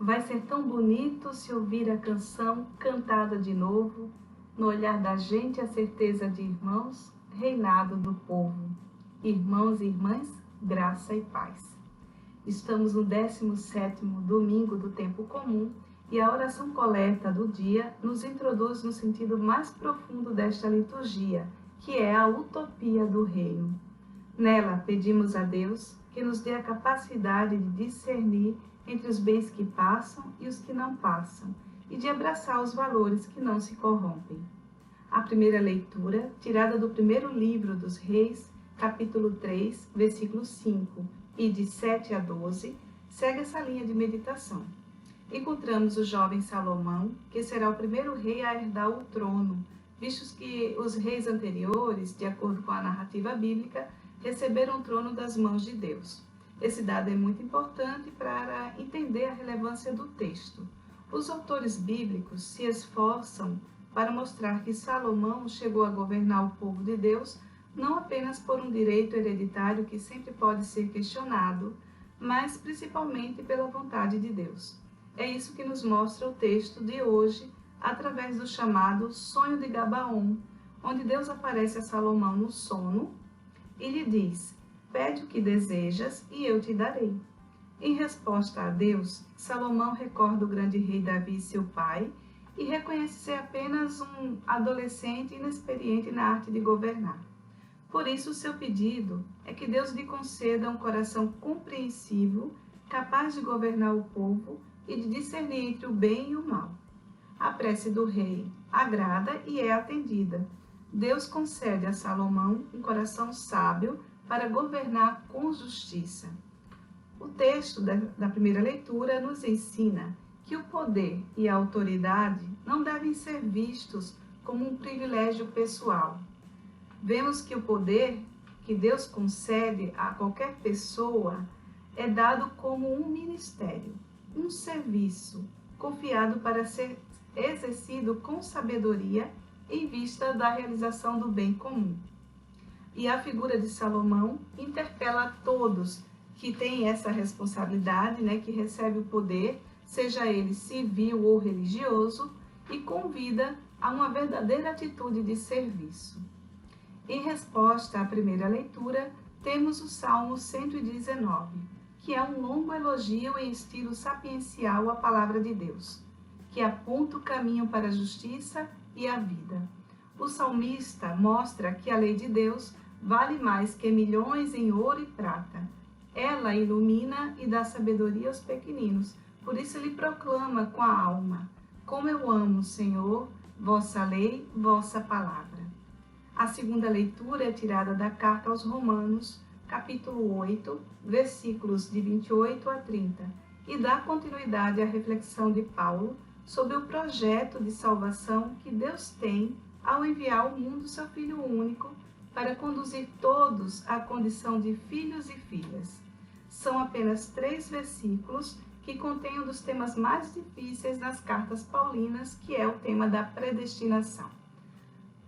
Vai ser tão bonito se ouvir a canção cantada de novo, no olhar da gente a certeza de irmãos, reinado do povo. Irmãos e irmãs, graça e paz. Estamos no 17º domingo do tempo comum e a oração coleta do dia nos introduz no sentido mais profundo desta liturgia, que é a utopia do reino. Nela pedimos a Deus que nos dê a capacidade de discernir entre os bens que passam e os que não passam, e de abraçar os valores que não se corrompem. A primeira leitura, tirada do primeiro livro dos Reis, capítulo 3, versículo 5, e de 7 a 12, segue essa linha de meditação. Encontramos o jovem Salomão, que será o primeiro rei a herdar o trono, vistos que os reis anteriores, de acordo com a narrativa bíblica, receberam o trono das mãos de Deus. Esse dado é muito importante para entender a relevância do texto. Os autores bíblicos se esforçam para mostrar que Salomão chegou a governar o povo de Deus não apenas por um direito hereditário que sempre pode ser questionado, mas principalmente pela vontade de Deus. É isso que nos mostra o texto de hoje, através do chamado Sonho de Gabaon, onde Deus aparece a Salomão no sono e lhe diz: pede o que desejas e eu te darei. Em resposta a Deus, Salomão recorda o grande rei Davi, seu pai, e reconhece ser apenas um adolescente inexperiente na arte de governar. Por isso, seu pedido é que Deus lhe conceda um coração compreensivo, capaz de governar o povo e de discernir entre o bem e o mal. A prece do rei agrada e é atendida. Deus concede a Salomão um coração sábio para governar com justiça. O texto da primeira leitura nos ensina que o poder e a autoridade não devem ser vistos como um privilégio pessoal. Vemos que o poder que Deus concede a qualquer pessoa é dado como um ministério, um serviço, confiado para ser exercido com sabedoria em vista da realização do bem comum. E a figura de Salomão interpela a todos que têm essa responsabilidade, que recebe o poder, seja ele civil ou religioso, e convida a uma verdadeira atitude de serviço. Em resposta à primeira leitura, temos o Salmo 119, que é um longo elogio em estilo sapiencial à palavra de Deus, que aponta o caminho para a justiça e a vida. O salmista mostra que a lei de Deus vale mais que milhões em ouro e prata. Ela ilumina e dá sabedoria aos pequeninos. Por isso ele proclama com a alma: como eu amo, Senhor, vossa lei, vossa palavra. A segunda leitura é tirada da carta aos Romanos, capítulo 8, versículos de 28 a 30, e dá continuidade à reflexão de Paulo sobre o projeto de salvação que Deus tem ao enviar ao mundo seu Filho único para conduzir todos à condição de filhos e filhas. São apenas 3 versículos que contêm um dos temas mais difíceis nas cartas paulinas, que é o tema da predestinação.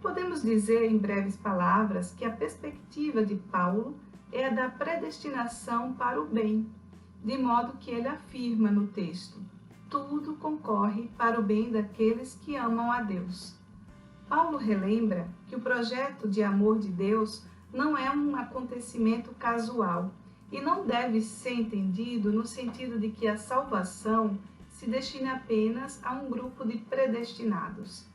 Podemos dizer, em breves palavras, que a perspectiva de Paulo é a da predestinação para o bem, de modo que ele afirma no texto: tudo concorre para o bem daqueles que amam a Deus. Paulo relembra que o projeto de amor de Deus não é um acontecimento casual e não deve ser entendido no sentido de que a salvação se destine apenas a um grupo de predestinados.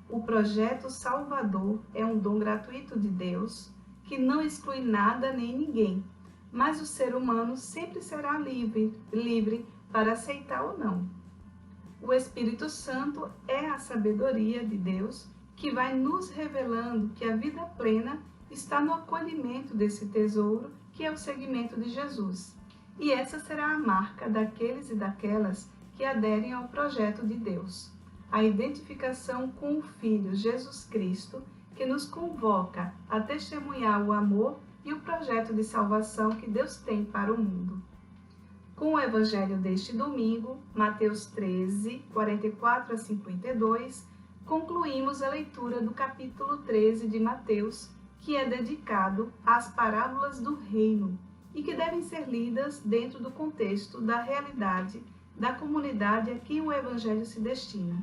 O projeto salvador é um dom gratuito de Deus que não exclui nada nem ninguém, mas o ser humano sempre será livre para aceitar ou não. O Espírito Santo é a sabedoria de Deus que vai nos revelando que a vida plena está no acolhimento desse tesouro, que é o seguimento de Jesus. E essa será a marca daqueles e daquelas que aderem ao projeto de Deus. A identificação com o Filho Jesus Cristo, que nos convoca a testemunhar o amor e o projeto de salvação que Deus tem para o mundo. Com o Evangelho deste domingo, Mateus 13, 44 a 52, concluímos a leitura do capítulo 13 de Mateus, que é dedicado às parábolas do reino e que devem ser lidas dentro do contexto da realidade da comunidade a quem o Evangelho se destina.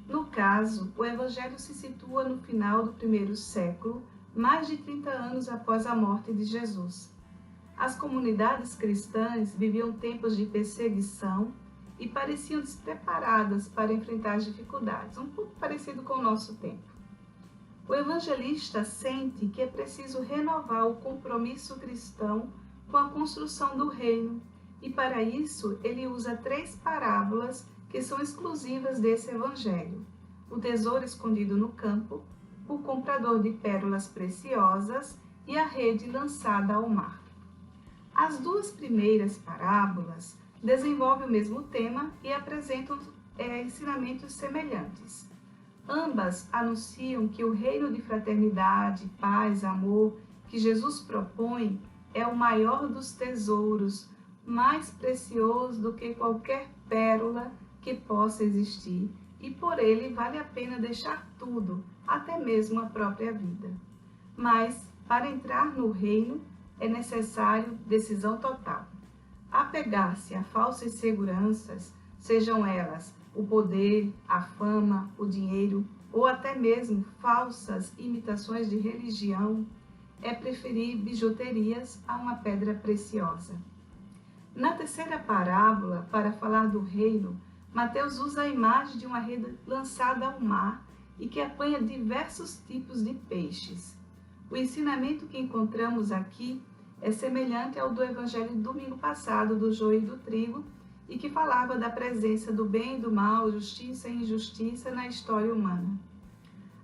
No caso, o Evangelho se situa no final do primeiro século, mais de 30 anos após a morte de Jesus. As comunidades cristãs viviam tempos de perseguição e pareciam despreparadas para enfrentar as dificuldades, um pouco parecido com o nosso tempo. O evangelista sente que é preciso renovar o compromisso cristão com a construção do reino, e para isso ele usa 3 parábolas que são exclusivas desse evangelho: o tesouro escondido no campo, o comprador de pérolas preciosas e a rede lançada ao mar. As 2 primeiras parábolas desenvolvem o mesmo tema e apresentam ensinamentos semelhantes. Ambas anunciam que o reino de fraternidade, paz, amor que Jesus propõe é o maior dos tesouros, mais precioso do que qualquer pérola que possa existir, e por ele vale a pena deixar tudo, até mesmo a própria vida. Mas, para entrar no reino, é necessário decisão total. Apegar-se a falsas seguranças, sejam elas o poder, a fama, o dinheiro, ou até mesmo falsas imitações de religião, é preferir bijuterias a uma pedra preciosa. Na terceira parábola, para falar do reino, Mateus usa a imagem de uma rede lançada ao mar e que apanha diversos tipos de peixes. O ensinamento que encontramos aqui é semelhante ao do evangelho do domingo passado, do joio e do trigo, e que falava da presença do bem e do mal, justiça e injustiça na história humana.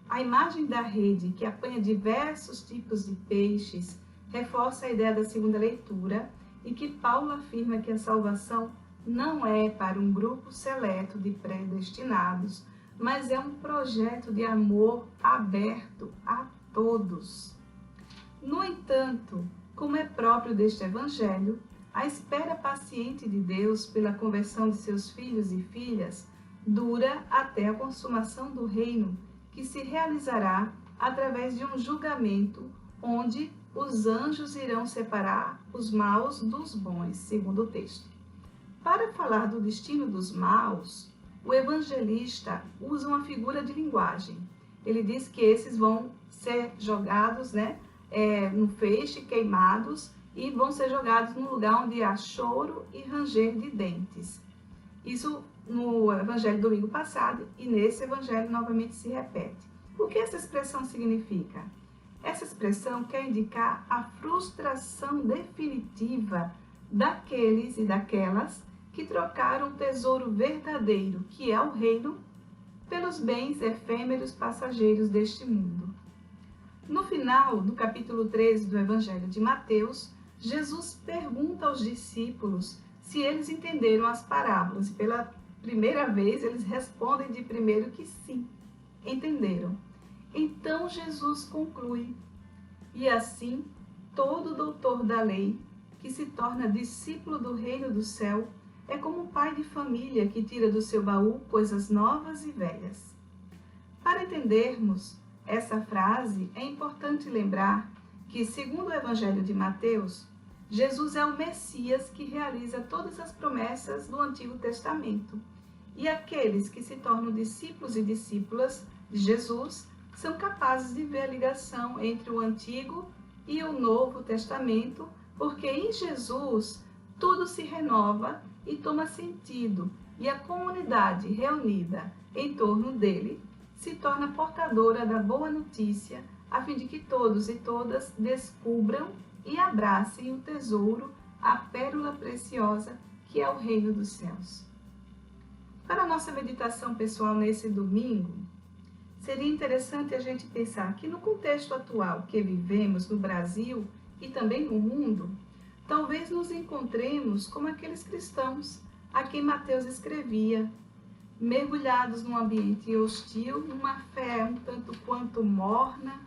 A imagem da rede, que apanha diversos tipos de peixes, reforça a ideia da segunda leitura, em que Paulo afirma que a salvação não é para um grupo seleto de predestinados, mas é um projeto de amor aberto a todos. No entanto, como é próprio deste evangelho, a espera paciente de Deus pela conversão de seus filhos e filhas dura até a consumação do reino, que se realizará através de um julgamento onde os anjos irão separar os maus dos bons, segundo o texto. Para falar do destino dos maus, o evangelista usa uma figura de linguagem. Ele diz que esses vão ser jogados, no feixe, queimados, e vão ser jogados num lugar onde há choro e ranger de dentes. Isso no evangelho do domingo passado, e nesse evangelho novamente se repete. O que essa expressão significa? Essa expressão quer indicar a frustração definitiva daqueles e daquelas que trocaram o tesouro verdadeiro, que é o reino, pelos bens efêmeros passageiros deste mundo. No final do capítulo 13 do Evangelho de Mateus, Jesus pergunta aos discípulos se eles entenderam as parábolas, e pela primeira vez eles respondem de primeiro que sim, entenderam. Então Jesus conclui: e assim todo doutor da lei que se torna discípulo do reino do céu é como um pai de família que tira do seu baú coisas novas e velhas. Para entendermos essa frase, é importante lembrar que, segundo o Evangelho de Mateus, Jesus é o Messias que realiza todas as promessas do Antigo Testamento. E aqueles que se tornam discípulos e discípulas de Jesus são capazes de ver a ligação entre o Antigo e o Novo Testamento, porque em Jesus tudo se renova e toma sentido, e a comunidade reunida em torno dele se torna portadora da boa notícia, a fim de que todos e todas descubram e abracem o tesouro, a pérola preciosa, que é o reino dos céus. Para a nossa meditação pessoal nesse domingo, seria interessante a gente pensar que no contexto atual que vivemos no Brasil e também no mundo, talvez nos encontremos como aqueles cristãos a quem Mateus escrevia, mergulhados num ambiente hostil, numa fé um tanto quanto morna,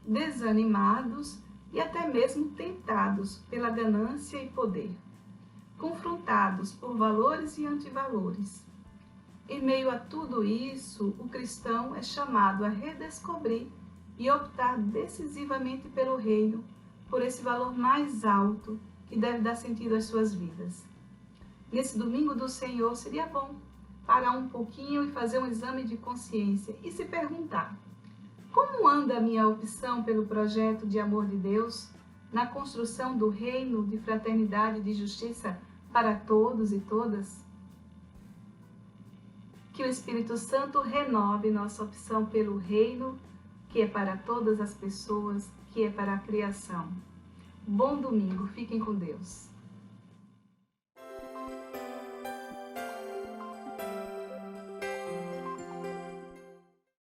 desanimados e até mesmo tentados pela ganância e poder, confrontados por valores e antivalores. Em meio a tudo isso, o cristão é chamado a redescobrir e optar decisivamente pelo reino, por esse valor mais alto que deve dar sentido às suas vidas. Nesse domingo do Senhor, seria bom parar um pouquinho e fazer um exame de consciência e se perguntar: como anda a minha opção pelo projeto de amor de Deus na construção do reino de fraternidade e de justiça para todos e todas? Que o Espírito Santo renove nossa opção pelo reino, que é para todas as pessoas, que é para a criação. Bom domingo, fiquem com Deus.